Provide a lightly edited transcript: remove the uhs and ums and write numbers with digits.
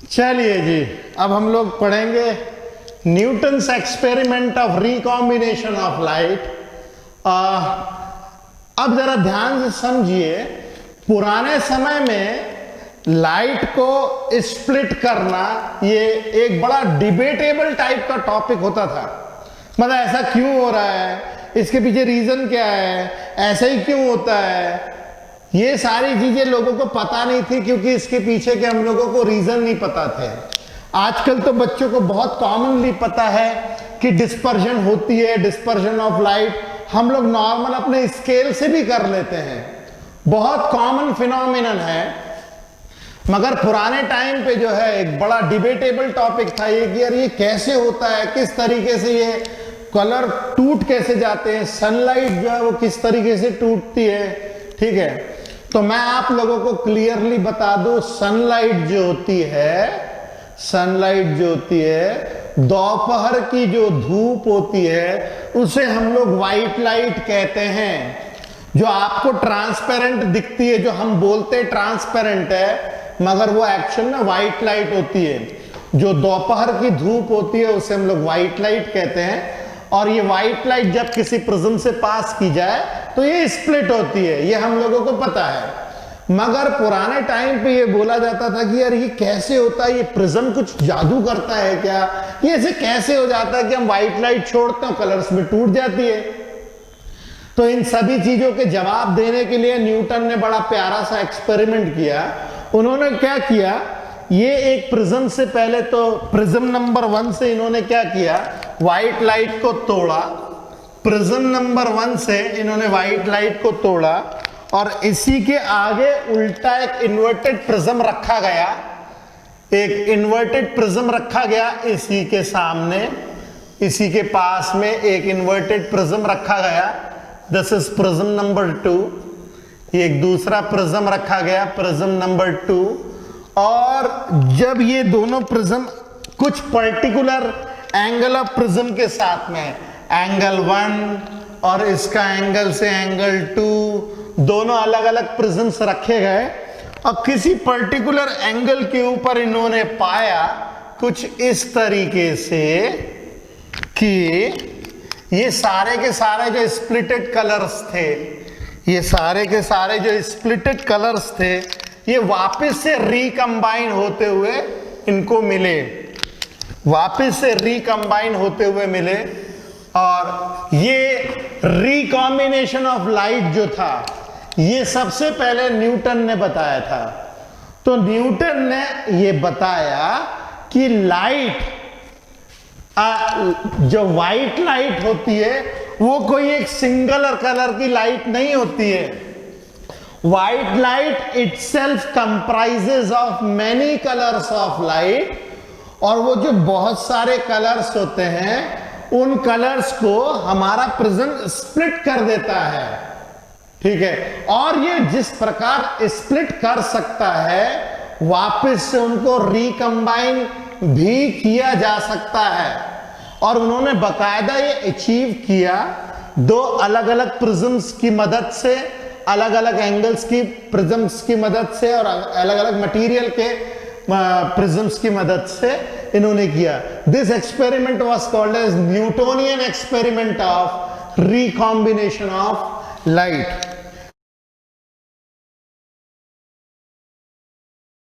चलिए जी, अब हम लोग पढ़ेंगे Newton's experiment of recombination of light. अब जरा ध्यान से समझिए, पुराने समय में लाइट को स्प्लिट करना ये एक बड़ा डिबेटेबल टाइप का टॉपिक होता था। मतलब ऐसा क्यों हो रहा है, इसके पीछे रीजन क्या है, ऐसा ही क्यों होता है, ये सारी चीजें लोगों को पता नहीं थी, क्योंकि इसके पीछे के हम लोगों को रीजन नहीं पता थे। आजकल तो बच्चों को बहुत कॉमनली पता है कि डिस्पर्जन होती है, डिस्पर्जन ऑफ लाइट हम लोग नॉर्मल अपने स्केल से भी कर लेते हैं, बहुत कॉमन फिनोमिनन है। मगर पुराने टाइम पे जो है एक बड़ा डिबेटेबल टॉपिक था ये कि यार ये कैसे होता है, किस तरीके से ये कलर टूट कैसे जाते हैं, सनलाइट जो है वो किस तरीके से टूटती है। ठीक है, तो मैं आप लोगों को क्लियरली बता दूं, सनलाइट जो होती है दोपहर की जो धूप होती है उसे हम लोग व्हाइट लाइट कहते हैं। जो आपको ट्रांसपेरेंट दिखती है, जो हम बोलते ट्रांसपेरेंट है, मगर वो एक्चुअल में व्हाइट लाइट होती है। जो दोपहर की धूप होती है उसे हम लोग व्हाइट लाइट कहते हैं। और ये व्हाइट लाइट जब किसी प्रिज्म से पास की जाए तो ये स्प्लिट होती है, ये हम लोगों को पता है। मगर पुराने टाइम पे ये बोला जाता था कि यार ये कैसे होता है, ये प्रिज्म कुछ जादू करता है क्या, ये ऐसे कैसे हो जाता है कि हम व्हाइट लाइट छोड़ते हैं कलर्स में टूट जाती है। तो इन सभी चीजों के जवाब देने के लिए न्यूटन ने बड़ा प्यारा सा एक्सपेरिमेंट किया। उन्होंने क्या किया, ये एक प्रिज्म से पहले तो प्रिज्म नंबर 1 से इन्होंने क्या किया, व्हाइट लाइट को तोड़ा। प्रिज्म नंबर 1 से इन्होंने व्हाइट लाइट को तोड़ा और इसी के आगे उल्टा एक इन्वर्टेड प्रिज्म रखा गया, एक इन्वर्टेड प्रिज्म रखा गया इसी के सामने, इसी के पास में एक इन्वर्टेड प्रिज्म रखा गया। This is prism number 2। एक दूसरा प्रिज्म रखा गया, प्रिज्म नंबर 2। और जब ये दोनों प्रिज्म कुछ पर्टिकुलर एंगल ऑफ प्रिज्म के साथ में, एंगल 1 और इसका एंगल से एंगल 2, दोनों अलग अलग प्रिज्म्स रखे गए और किसी पर्टिकुलर एंगल के ऊपर इन्होंने पाया कुछ इस तरीके से कि ये सारे के सारे जो स्प्लिटेड कलर्स थे, ये सारे के सारे जो स्प्लिटेड कलर्स थे, ये वापस से रिकंबाइन होते हुए इनको मिले, वापस से रिकंबाइन होते हुए मिले। और ये रिकॉम्बिनेशन ऑफ लाइट जो था ये सबसे पहले न्यूटन ने बताया था। तो न्यूटन ने ये बताया कि लाइट, जो व्हाइट लाइट होती है वो कोई एक सिंगल कलर की लाइट नहीं होती है। White light itself comprises of many colours of light, और वो जो बहुत सारे कलर्स होते हैं उन कलर्स को हमारा प्रिज्म स्प्लिट कर देता है। ठीक है, और ये जिस प्रकार स्प्लिट कर सकता है वापस से उनको रिकंबाइन भी किया जा सकता है। और उन्होंने बकायदा ये अचीव किया दो अलग अलग प्रिज्म्स की मदद से, अलग अलग एंगल्स की प्रिज्म्स की मदद से और अलग अलग मटेरियल के प्रिज्म्स की मदद से इन्होंने किया। This experiment was called as Newtonian experiment of recombination of light.